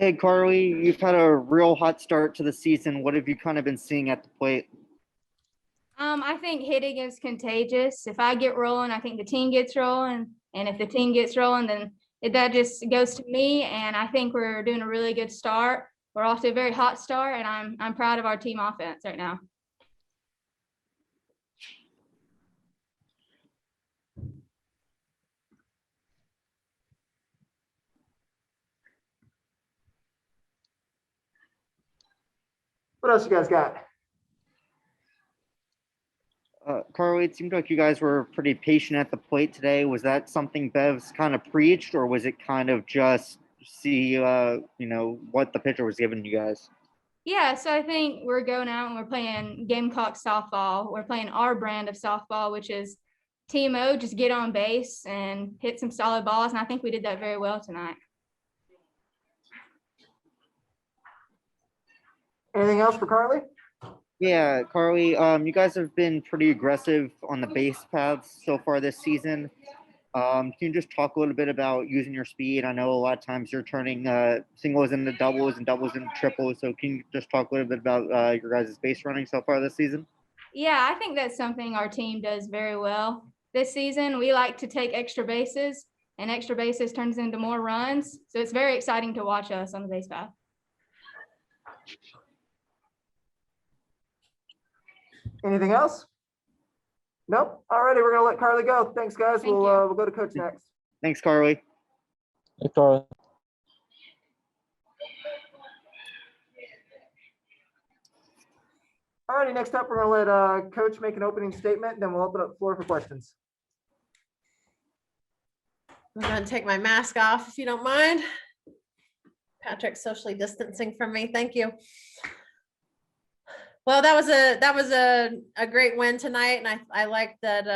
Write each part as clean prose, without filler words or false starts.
Hey, Carlie, you've had a real hot start to the season. What have you kind of been seeing at the plate? I think hitting is contagious. If I get rolling, I think the team gets rolling. And if the team gets rolling, then that just goes to me. And I think we're doing a really good start. We're off to a very hot start, and I'm proud of our team offense right now. What else you guys got? Carlie, it seemed like you guys were pretty patient at the plate today. Was that something Bev's kind of preached, or was it kind of just see, what the pitcher was giving you guys? Yeah, so I think we're going out and we're playing Gamecock softball. We're playing our brand of softball, which is TMO, just get on base and hit some solid balls. And I think we did that very well tonight. Anything else for Carlie? Yeah, Carlie, you guys have been pretty aggressive on the base paths so far this season. Can you just talk a little bit about using your speed? I know a lot of times you're turning singles into doubles and doubles into triples. So can you just talk a little bit about your guys' base running so far this season? Yeah, I think that's something our team does very well. This season, we like to take extra bases, and extra bases turns into more runs. So it's very exciting to watch us on the base path. Anything else? Nope. Alrighty, we're gonna let Carlie go. Thanks, guys. Thank We'll go to Coach next. Thanks, Carlie. Hey, Carlie. Alrighty, next up, we're gonna let Coach make an opening statement, then we'll open up the floor for questions. I'm going to take my mask off if you don't mind. Patrick's socially distancing from me. Thank you. Well, that was a great win tonight, and I like that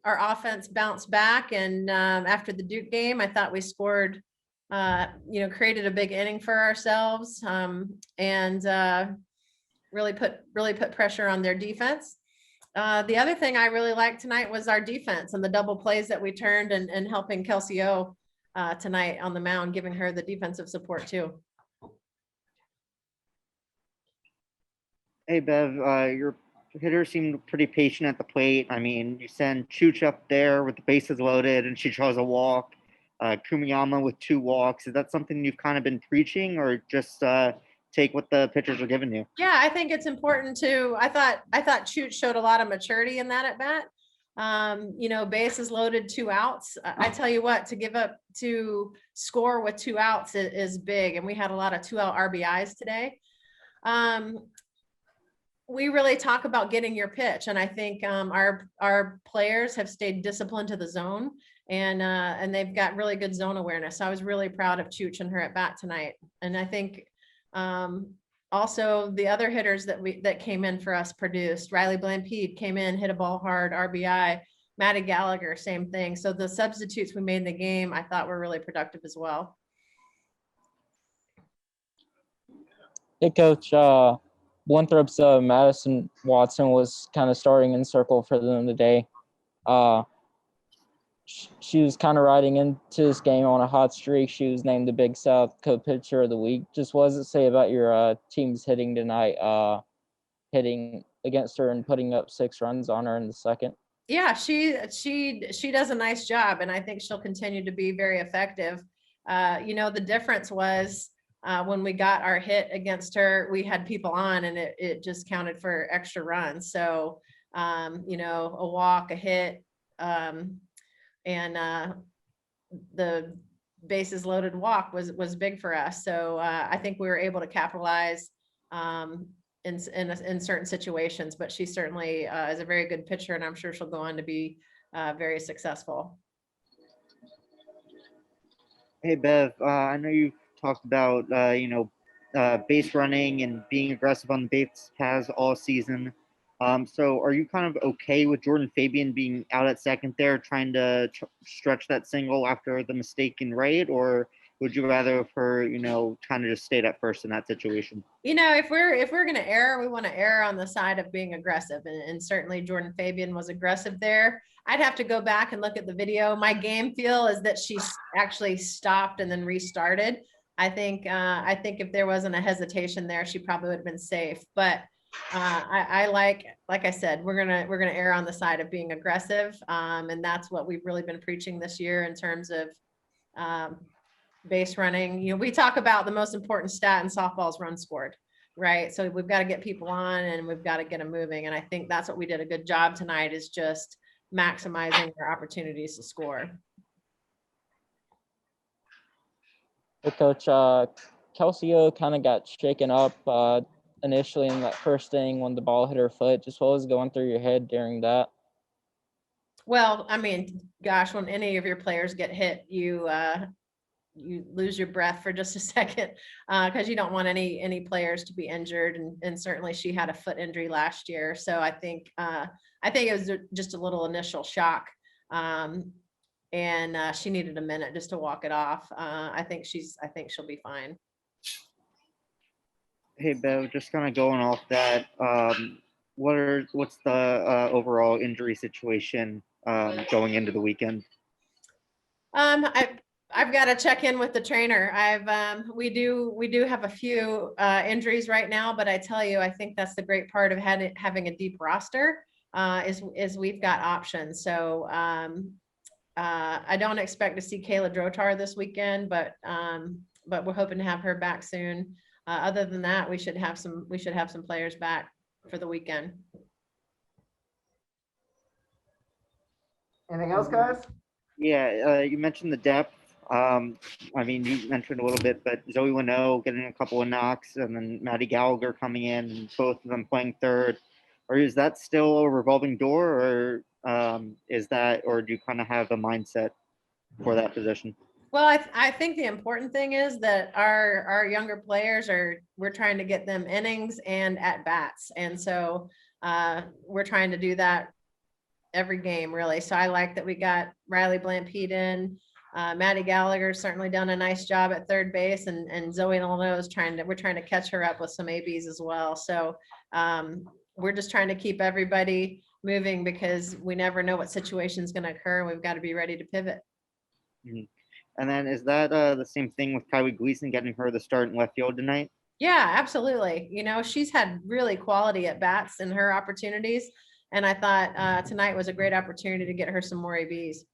our offense bounced back. And after the Duke game, I thought we scored, created a big inning for ourselves, and really put pressure on their defense. The other thing I really liked tonight was our defense and the double plays that we turned and helping Kelsey O tonight on the mound, giving her the defensive support too. Hey, Bev, your hitter seemed pretty patient at the plate. I mean, you send Chooch up there with the bases loaded and she draws a walk. Kumiyama with 2 walks. Is that something you've kind of been preaching, or just take what the pitchers are giving you? Yeah, I think it's important to, I thought Chooch showed a lot of maturity in that at bat. Bases loaded, 2 outs. I tell you what, to score with 2 outs is big. And we had a lot of 2-out RBIs today. We really talk about getting your pitch. And I think our players have stayed disciplined to the zone, and they've got really good zone awareness. So I was really proud of Chooch and her at bat tonight. And I think also the other hitters that came in for us produced. Riley Blampede came in, hit a ball hard, RBI. Maddie Gallagher, same thing. So the substitutes we made in the game, I thought were really productive as well. Hey, Coach. Winthrop's Madison Watson was kind of starting in circle for them today. She was kind of riding into this game on a hot streak. She was named the Big South Co-Pitcher of the Week. Just what does it say about your team's hitting tonight, hitting against her and putting up 6 runs on her in the second? Yeah, she does a nice job, and I think she'll continue to be very effective. The difference was when we got our hit against her, we had people on, and it just counted for extra runs. So, a walk, a hit, and the bases loaded walk was big for us. So I think we were able to capitalize in certain situations, but she certainly is a very good pitcher, and I'm sure she'll go on to be very successful. Hey, Bev, I know you talked about, base running and being aggressive on the base paths all season. So are you kind of okay with Jordan Fabian being out at second there, trying to stretch that single after the mistake in right, or would you rather her, kind of just stayed at first in that situation? If we're going to err, we want to err on the side of being aggressive. And certainly Jordan Fabian was aggressive there. I'd have to go back and look at the video. My game feel is that she actually stopped and then restarted. I think if there wasn't a hesitation there, she probably would have been safe. But I like I said, we're gonna err on the side of being aggressive, and that's what we've really been preaching this year in terms of base running. You know, we talk about the most important stat in softball is runs scored, right? So we've got to get people on and we've got to get them moving. And I think that's what we did a good job tonight, is just maximizing our opportunities to score. Hey, Coach, Kelsey O kind of got shaken up initially in that first inning when the ball hit her foot. Just what was going through your head during that? Well, I mean, gosh, when any of your players get hit, you lose your breath for just a second, because you don't want any players to be injured. And certainly she had a foot injury last year. So I think it was just a little initial shock. And she needed a minute just to walk it off. I think she'll be fine. Hey, Bev, just kind of going off that, what's the overall injury situation going into the weekend? I've got to check in with the trainer. We do have a few injuries right now, but I tell you, I think that's the great part of having a deep roster, is we've got options. So I don't expect to see Kayla Drotar this weekend, but we're hoping to have her back soon. Other than that, we should have some players back for the weekend. Anything else, guys? Yeah, you mentioned the depth. I mean, you mentioned a little bit, but Zoe Winnow getting a couple of knocks, and then Maddie Gallagher coming in, and both of them playing third. Or is that still a revolving door, or or do you kind of have a mindset for that position? Well, I think the important thing is that our younger players we're trying to get them innings and at bats. And so we're trying to do that every game, really. So I like that we got Riley Blampede in. Maddie Gallagher certainly done a nice job at third base, and Zoe Illinois is we're trying to catch her up with some ABs as well. So we're just trying to keep everybody moving, because we never know what situation is going to occur, and we've got to be ready to pivot. Mm-hmm. And then is that the same thing with Kylie Gleason, getting her the start in left field tonight? Yeah, absolutely. You know, she's had really quality at bats in her opportunities. And I thought tonight was a great opportunity to get her some more ABs.